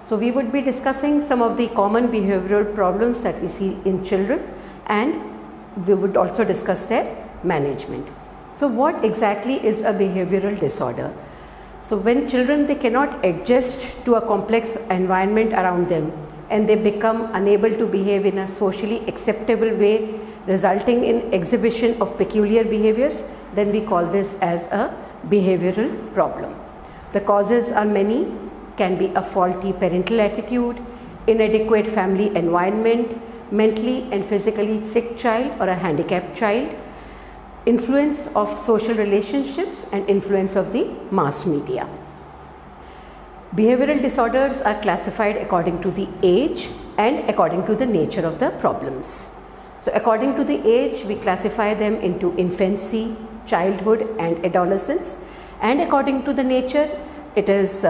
So we would be discussing some of the common behavioral problems that we see in children, and we would also discuss their management. So what exactly is a behavioral disorder? So when children, they cannot adjust to a complex environment around them and they become unable to behave in a socially acceptable way, resulting in exhibition of peculiar behaviors, then we call this as a behavioral problem. The causes are many. Can be a faulty parental attitude, inadequate family environment, mentally and physically sick child or a handicapped child, influence of social relationships and influence of the mass media. Behavioral disorders are classified according to the age and according to the nature of the problems. So according to the age, we classify them into infancy, childhood and adolescence, and according to the nature, it is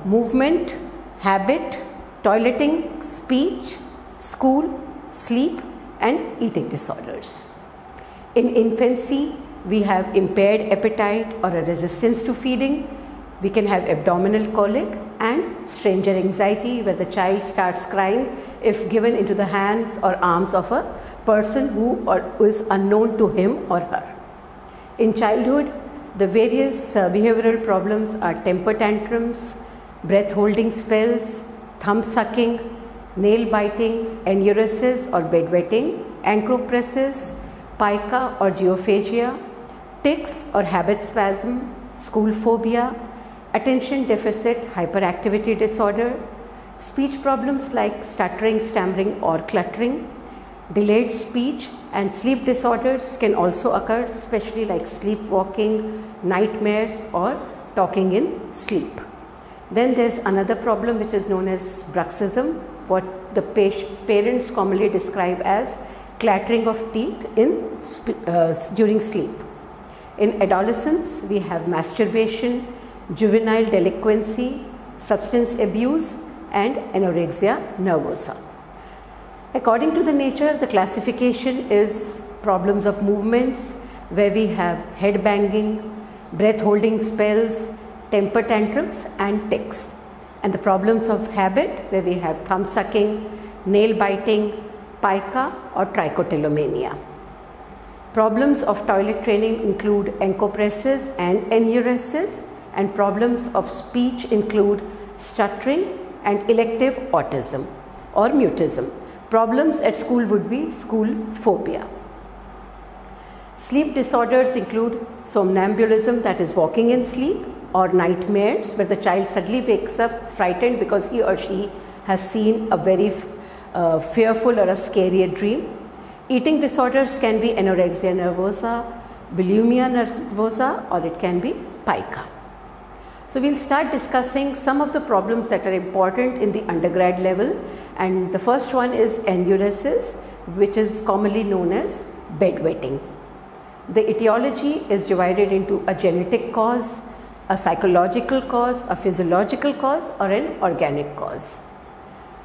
movement, habit, toileting, speech, school, sleep and eating disorders. In infancy, we have impaired appetite or a resistance to feeding. We can have abdominal colic and stranger anxiety, where the child starts crying if given into the hands or arms of a person who is unknown to him or her. In childhood, the various behavioral problems are temper tantrums, breath holding spells, thumb sucking, nail biting, enuresis or bedwetting, anchropresis, pica or geophagia, tics or habit spasm, school phobia, attention deficit hyperactivity disorder, speech problems like stuttering, stammering or cluttering, delayed speech, and sleep disorders can also occur, especially like sleepwalking, nightmares or talking in sleep. Then there's another problem which is known as bruxism, what the parents commonly describe as clattering of teeth during sleep. In adolescence, we have masturbation, juvenile delinquency, substance abuse and anorexia nervosa. According to the nature, the classification is problems of movements, where we have head banging, breath holding spells, temper tantrums and tics. And the problems of habit, where we have thumb sucking, nail biting, pica or trichotillomania. Problems of toilet training include encopresis and enuresis, and problems of speech include stuttering and elective autism or mutism. Problems at school would be school phobia. Sleep disorders include somnambulism, that is walking in sleep, or nightmares, where the child suddenly wakes up frightened because he or she has seen a very fearful or a scary dream. Eating disorders can be anorexia nervosa, bulimia nervosa, or it can be pica. So we'll start discussing some of the problems that are important in the undergrad level, and the first one is enuresis, which is commonly known as bedwetting. The etiology is divided into a genetic cause, a psychological cause, a physiological cause or an organic cause.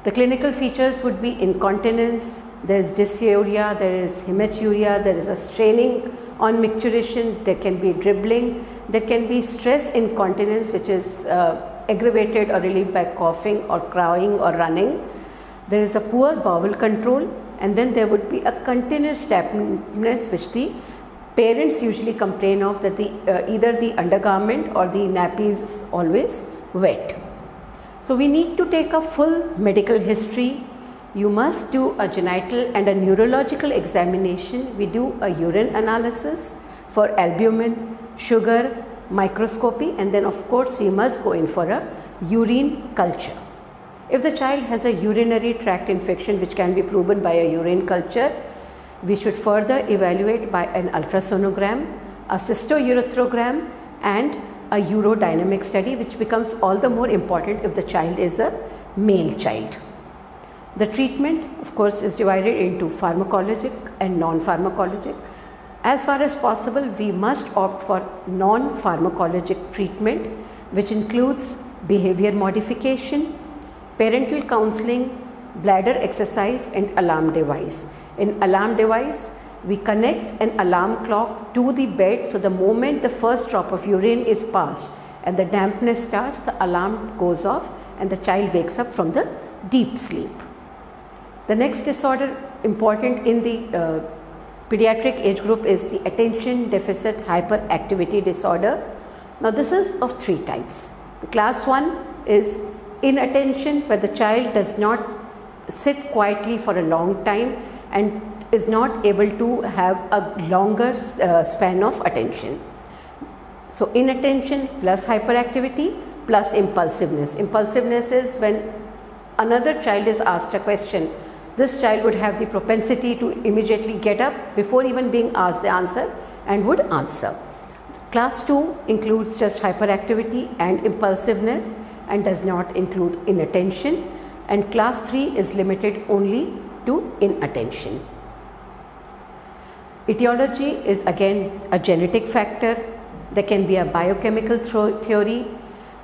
The clinical features would be incontinence, there is dysuria, there is hematuria, there is a straining on micturition, there can be dribbling, there can be stress incontinence, which is aggravated or relieved by coughing or crying or running. There is a poor bowel control, and then there would be a continuous dampness, which the parents usually complain of, that either the undergarment or the nappy is always wet. So we need to take a full medical history. You must do a genital and a neurological examination. We do a urine analysis for albumin, sugar, microscopy, and then of course we must go in for a urine culture. If the child has a urinary tract infection, which can be proven by a urine culture, we should further evaluate by an ultrasonogram, a cystourethrogram and a urodynamic study, which becomes all the more important if the child is a male child. The treatment, of course, is divided into pharmacologic and non-pharmacologic. As far as possible, we must opt for non-pharmacologic treatment, which includes behavior modification, parental counseling, bladder exercise and alarm device. In alarm device, we connect an alarm clock to the bed, so the moment the first drop of urine is passed, and the dampness starts, the alarm goes off and the child wakes up from the deep sleep. The next disorder important in the pediatric age group is the attention deficit hyperactivity disorder. Now this is of 3 types. The class 1 is inattention, where the child does not sit quietly for a long time and is not able to have a longer span of attention. So inattention plus hyperactivity plus impulsiveness. Impulsiveness is when another child is asked a question, this child would have the propensity to immediately get up before even being asked the answer and would answer. Class 2 includes just hyperactivity and impulsiveness and does not include inattention, and class 3 is limited only to inattention. Etiology is again a genetic factor. There can be a biochemical theory,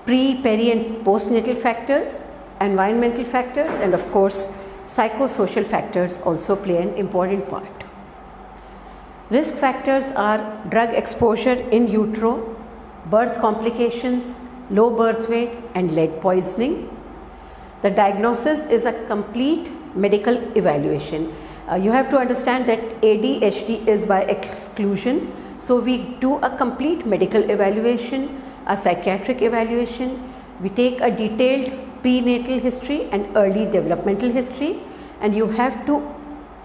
pre, peri and postnatal factors, environmental factors, and of course psychosocial factors also play an important part. Risk factors are drug exposure in utero, birth complications, low birth weight and lead poisoning. The diagnosis is a complete medical evaluation. You have to understand that ADHD is by exclusion. So we do a complete medical evaluation, a psychiatric evaluation. We take a detailed prenatal history and early developmental history, and you have to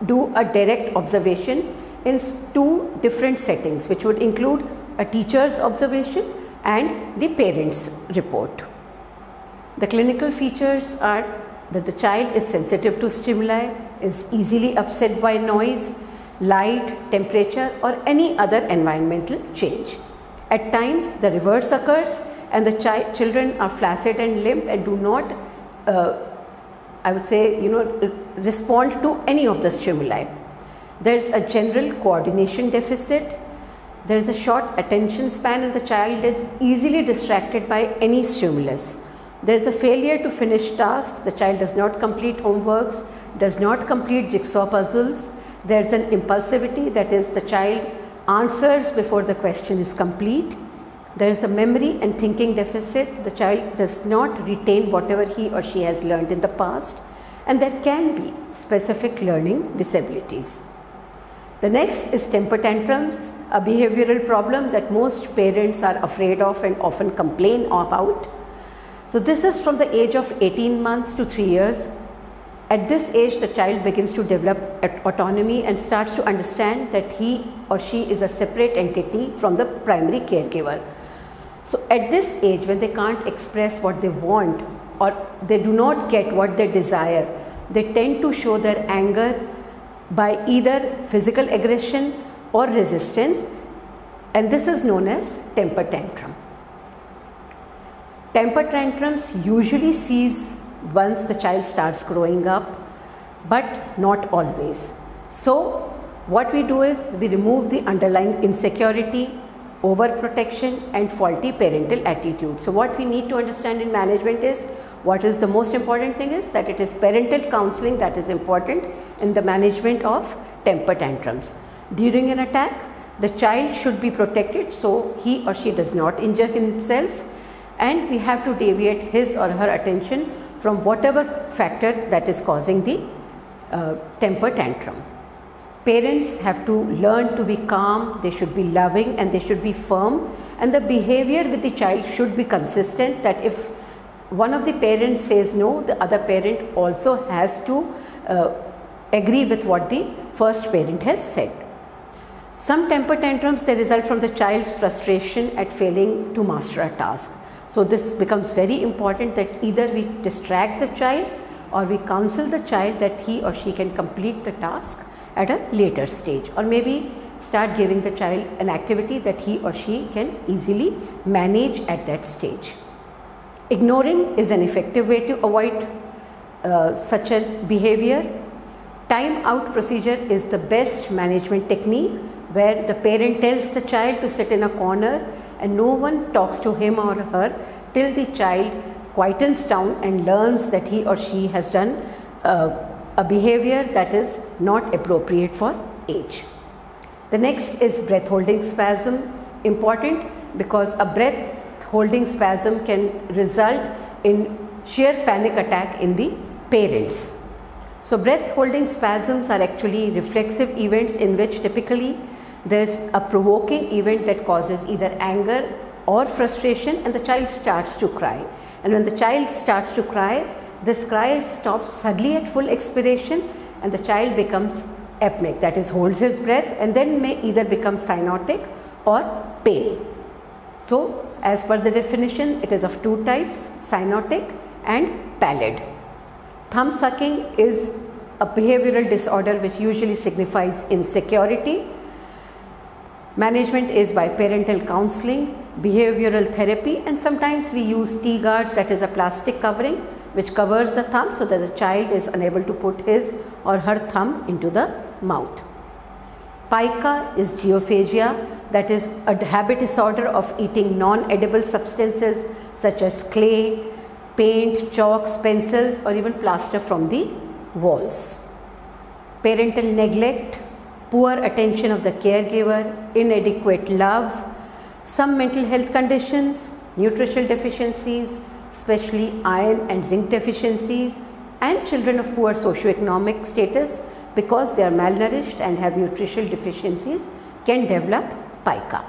do a direct observation in 2 different settings, which would include a teacher's observation and the parent's report. The clinical features are that the child is sensitive to stimuli, is easily upset by noise, light, temperature or any other environmental change. At times the reverse occurs and the children are flaccid and limp and do not, I would say, respond to any of the stimuli. There is a general coordination deficit. There is a short attention span and the child is easily distracted by any stimulus. There is a failure to finish tasks. The child does not complete homeworks, does not complete jigsaw puzzles. There is an impulsivity, that is, the child answers before the question is complete. There is a memory and thinking deficit. The child does not retain whatever he or she has learned in the past, and there can be specific learning disabilities. The next is temper tantrums, a behavioral problem that most parents are afraid of and often complain about. So this is from the age of 18 months to 3 years. At this age, the child begins to develop autonomy and starts to understand that he or she is a separate entity from the primary caregiver. So at this age, when they can't express what they want or they do not get what they desire, they tend to show their anger by either physical aggression or resistance, and this is known as temper tantrum. Temper tantrums usually cease once the child starts growing up, but not always. So what we do is we remove the underlying insecurity, overprotection and faulty parental attitude. So what we need to understand in management is, what is the most important thing is that it is parental counseling that is important in the management of temper tantrums. During an attack, the child should be protected so he or she does not injure himself, and we have to deviate his or her attention from whatever factor that is causing the temper tantrum. Parents have to learn to be calm, they should be loving and they should be firm, and the behavior with the child should be consistent, that if one of the parents says no, the other parent also has to agree with what the first parent has said. Some temper tantrums, they result from the child's frustration at failing to master a task. So this becomes very important that either we distract the child or we counsel the child that he or she can complete the task at a later stage, or maybe start giving the child an activity that he or she can easily manage at that stage. Ignoring is an effective way to avoid such a behavior. Time out procedure is the best management technique, where the parent tells the child to sit in a corner and no one talks to him or her till the child quietens down and learns that he or she has done a behavior that is not appropriate for age. The next is breath holding spasm, important because a breath holding spasm can result in sheer panic attack in the parents. So breath holding spasms are actually reflexive events in which typically there is a provoking event that causes either anger or frustration, and the child starts to cry. And when the child starts to cry, this cry stops suddenly at full expiration and the child becomes apneic, that is holds his breath, and then may either become cyanotic or pale. So as per the definition, it is of two types, cyanotic and pallid. Thumb sucking is a behavioral disorder which usually signifies insecurity. Management is by parental counseling, behavioral therapy, and sometimes we use T-guards, that is a plastic covering which covers the thumb so that the child is unable to put his or her thumb into the mouth. Pica is geophagia, that is a habit disorder of eating non-edible substances such as clay, paint, chalks, pencils, or even plaster from the walls. Parental neglect, poor attention of the caregiver, inadequate love, some mental health conditions, nutritional deficiencies, especially iron and zinc deficiencies, and children of poor socioeconomic status because they are malnourished and have nutritional deficiencies can develop pica.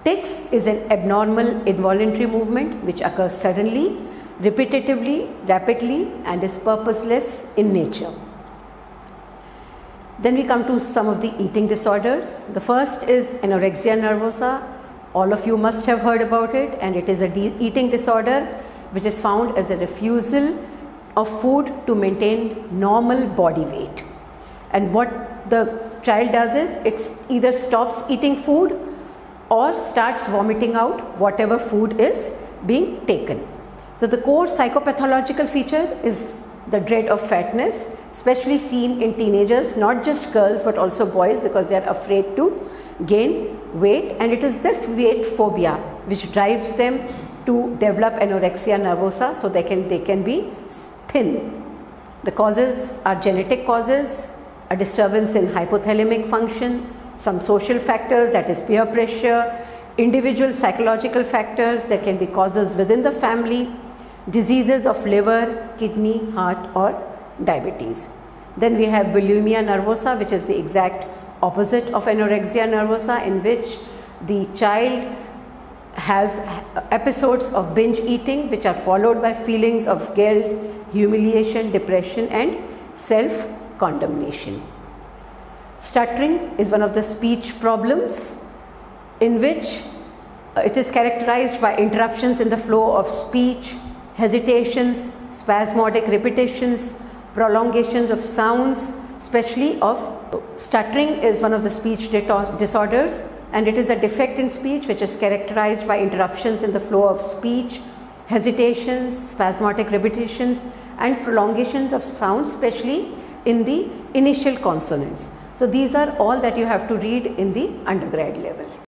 Tics is an abnormal involuntary movement which occurs suddenly, repetitively, rapidly, and is purposeless in nature. Then we come to some of the eating disorders. The first is anorexia nervosa. All of you must have heard about it, and it is a eating disorder which is found as a refusal of food to maintain normal body weight. And what the child does is it either stops eating food or starts vomiting out whatever food is being taken. So the core psychopathological feature is the dread of fatness, especially seen in teenagers, not just girls but also boys, because they are afraid to gain weight, and it is this weight phobia which drives them to develop anorexia nervosa, so they can be thin. The causes are genetic causes, a disturbance in hypothalamic function, some social factors, that is peer pressure, individual psychological factors, there can be causes within the family, diseases of liver, kidney, heart, or diabetes. Then we have bulimia nervosa, which is the exact opposite of anorexia nervosa, in which the child has episodes of binge eating which are followed by feelings of guilt, humiliation, depression, and self-condemnation. Stuttering is one of the speech problems in which it is characterized by interruptions in the flow of speech, hesitations, spasmodic repetitions, prolongations of sounds, especially of stuttering is one of the speech disorders, and it is a defect in speech which is characterized by interruptions in the flow of speech, hesitations, spasmodic repetitions, and prolongations of sounds, especially in the initial consonants. So these are all that you have to read in the undergrad level.